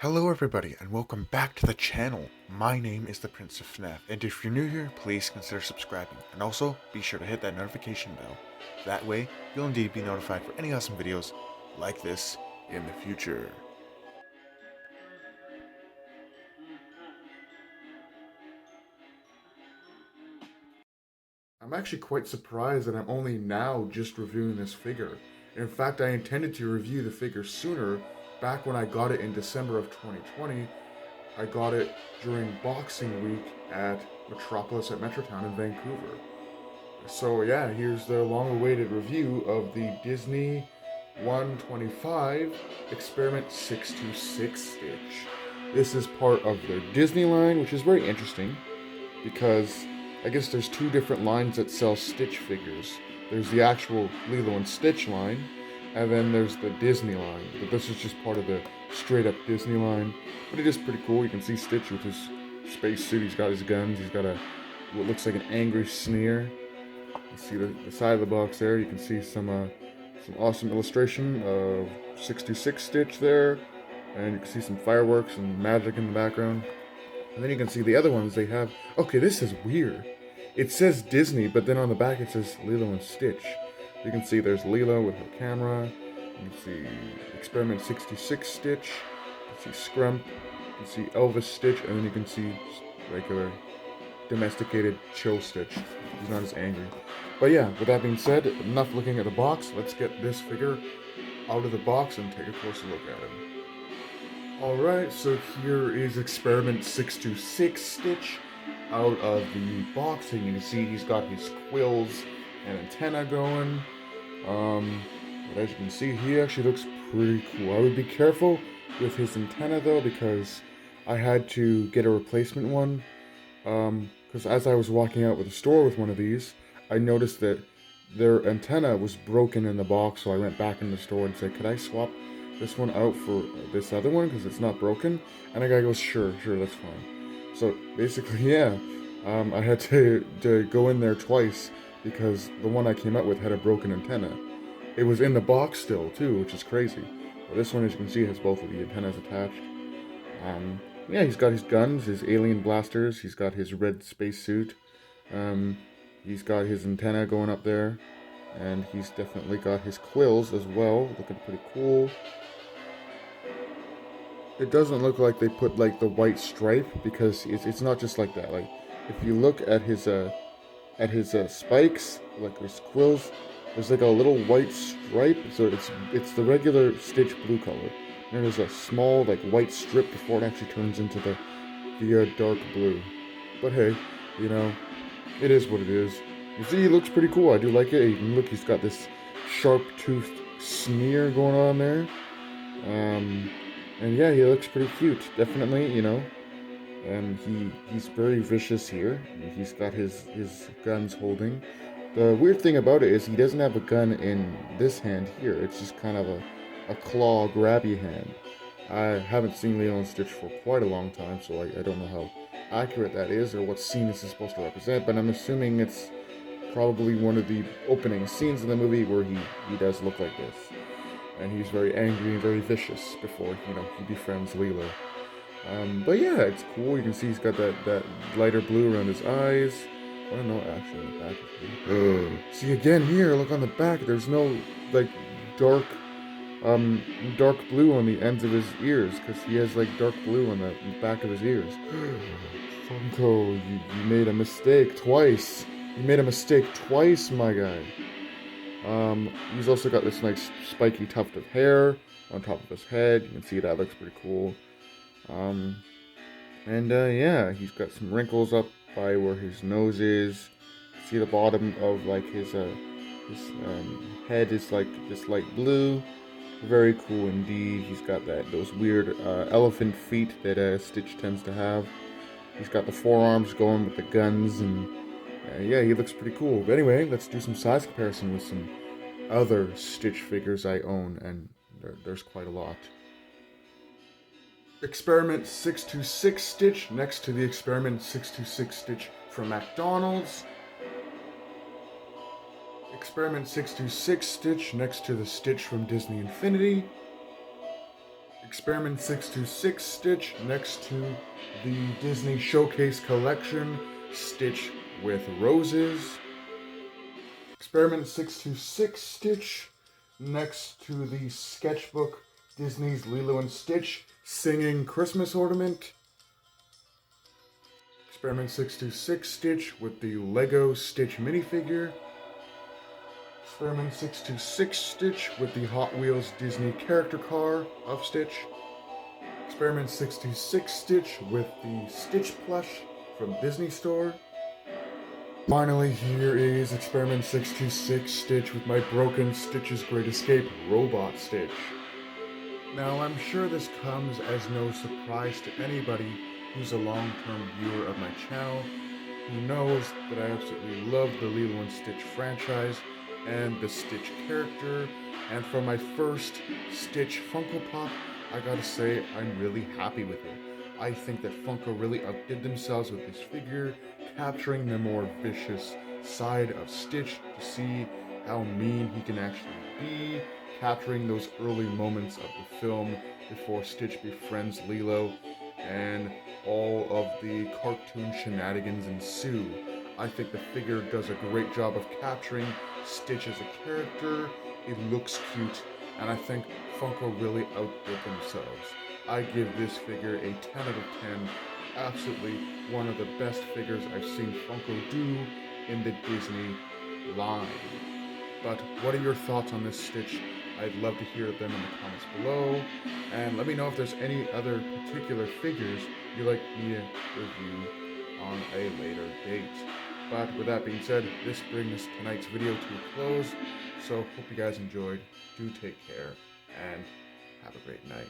Hello everybody and welcome back to the channel. My name is the Prince of FNAF, and if you're new here, please consider subscribing, and also be sure to hit that notification bell. That way, you'll indeed be notified for any awesome videos like this in the future. I'm actually quite surprised that I'm only now just reviewing this figure. In fact, I intended to review the figure sooner, back when I got it in December of 2020. I got it during Boxing Week at Metropolis at Metrotown in Vancouver. So yeah, here's the long-awaited review of the Disney 125 Experiment 626 Stitch. This is part of their Disney line, which is very interesting because I guess there's two different lines that sell Stitch figures. There's the actual Lilo and Stitch line, and then there's the Disney line. But this is just part of the straight-up Disney line. But it is pretty cool. You can see Stitch with his spacesuit. He's got his guns. He's got what looks like an angry sneer. You see the side of the box there. You can see some awesome illustration of 626 Stitch there, and you can see some fireworks and magic in the background. And then you can see the other ones they have. Okay, this is weird. It says Disney, but then on the back it says Lilo and Stitch. You can see there's Lilo with her camera. You can see Experiment 66 Stitch. You can see Scrump. You can see Elvis Stitch, and then you can see regular domesticated chill Stitch. He's not as angry. But yeah, with that being said, enough looking at the box. Let's get this figure out of the box and take a closer look at him. Alright, so here is Experiment 626 Stitch out of the box, and you can see he's got his quills and antenna going. But as you can see, he actually looks pretty cool. I would be careful with his antenna though, because I had to get a replacement one. Because as I was walking out with the store with one of these, I noticed that their antenna was broken in the box, so I went back in the store and said, could I swap this one out for this other one because it's not broken? And the guy goes, sure, that's fine. So basically, yeah, I had to go in there twice because the one I came out with had a broken antenna. It was in the box still too, which is crazy. But this one, as you can see, has both of the antennas attached. Yeah, he's got his guns, his alien blasters. He's got his red spacesuit. He's got his antenna going up there. And he's definitely got his quills as well, looking pretty cool. It doesn't look like they put like the white stripe because it's not just like that. Like if you look at his spikes, like his quills, there's like a little white stripe. So it's the regular Stitch blue color. And there's a small like white strip before it actually turns into the dark blue. But hey, you know, it is what it is. You see, he looks pretty cool. I do like it. You can look, he's got this sharp-toothed sneer going on there. And yeah, he looks pretty cute. Definitely, you know. And he's very vicious here. He's got his guns holding. The weird thing about it is he doesn't have a gun in this hand here. It's just kind of a claw grabby hand. I haven't seen Lilo and Stitch for quite a long time, so I don't know how accurate that is or what scene this is supposed to represent, but I'm assuming it's probably one of the opening scenes in the movie where he does look like this. And he's very angry and very vicious before, you know, he befriends Lilo. But yeah, it's cool. You can see he's got that lighter blue around his eyes. Oh no, actually on the back is blue. See again here, look on the back, there's no like dark blue on the ends of his ears, because he has like dark blue on the back of his ears. Funko, you made a mistake twice. You made a mistake twice, my guy. He's also got this nice spiky tuft of hair on top of his head. You can see that looks pretty cool. Yeah, he's got some wrinkles up by where his nose is. See the bottom of like his head is like just light blue. Very cool indeed. He's got those weird elephant feet that Stitch tends to have. He's got the forearms going with the guns, and yeah, he looks pretty cool. But anyway, let's do some size comparison with some other Stitch figures I own, and there's quite a lot. Experiment 626 Stitch next to the Experiment 626 Stitch from McDonald's. Experiment 626 Stitch next to the Stitch from Disney Infinity. Experiment 626 Stitch next to the Disney Showcase Collection Stitch with Roses. Experiment 626 Stitch next to the Sketchbook Disney's Lilo and Stitch Singing Christmas Ornament. Experiment 626 Stitch with the Lego Stitch minifigure. Experiment 626 Stitch with the Hot Wheels Disney character car of Stitch. Experiment 626 Stitch with the Stitch plush from Disney Store. Finally, here is Experiment 626 Stitch with my broken Stitch's Great Escape robot Stitch. Now, I'm sure this comes as no surprise to anybody who's a long-term viewer of my channel, who knows that I absolutely love the Lilo and Stitch franchise and the Stitch character, and for my first Stitch Funko Pop, I gotta say, I'm really happy with it. I think that Funko really outdid themselves with this figure, capturing the more vicious side of Stitch to see how mean he can actually be, capturing those early moments of the film before Stitch befriends Lilo, and all of the cartoon shenanigans ensue. I think the figure does a great job of capturing Stitch as a character. It looks cute, and I think Funko really outdid themselves. I give this figure a 10 out of 10. Absolutely one of the best figures I've seen Funko do in the Disney line. But what are your thoughts on this Stitch? I'd love to hear them in the comments below. And let me know if there's any other particular figures you'd like me to review on a later date. But with that being said, this brings tonight's video to a close. So hope you guys enjoyed. Do take care and have a great night.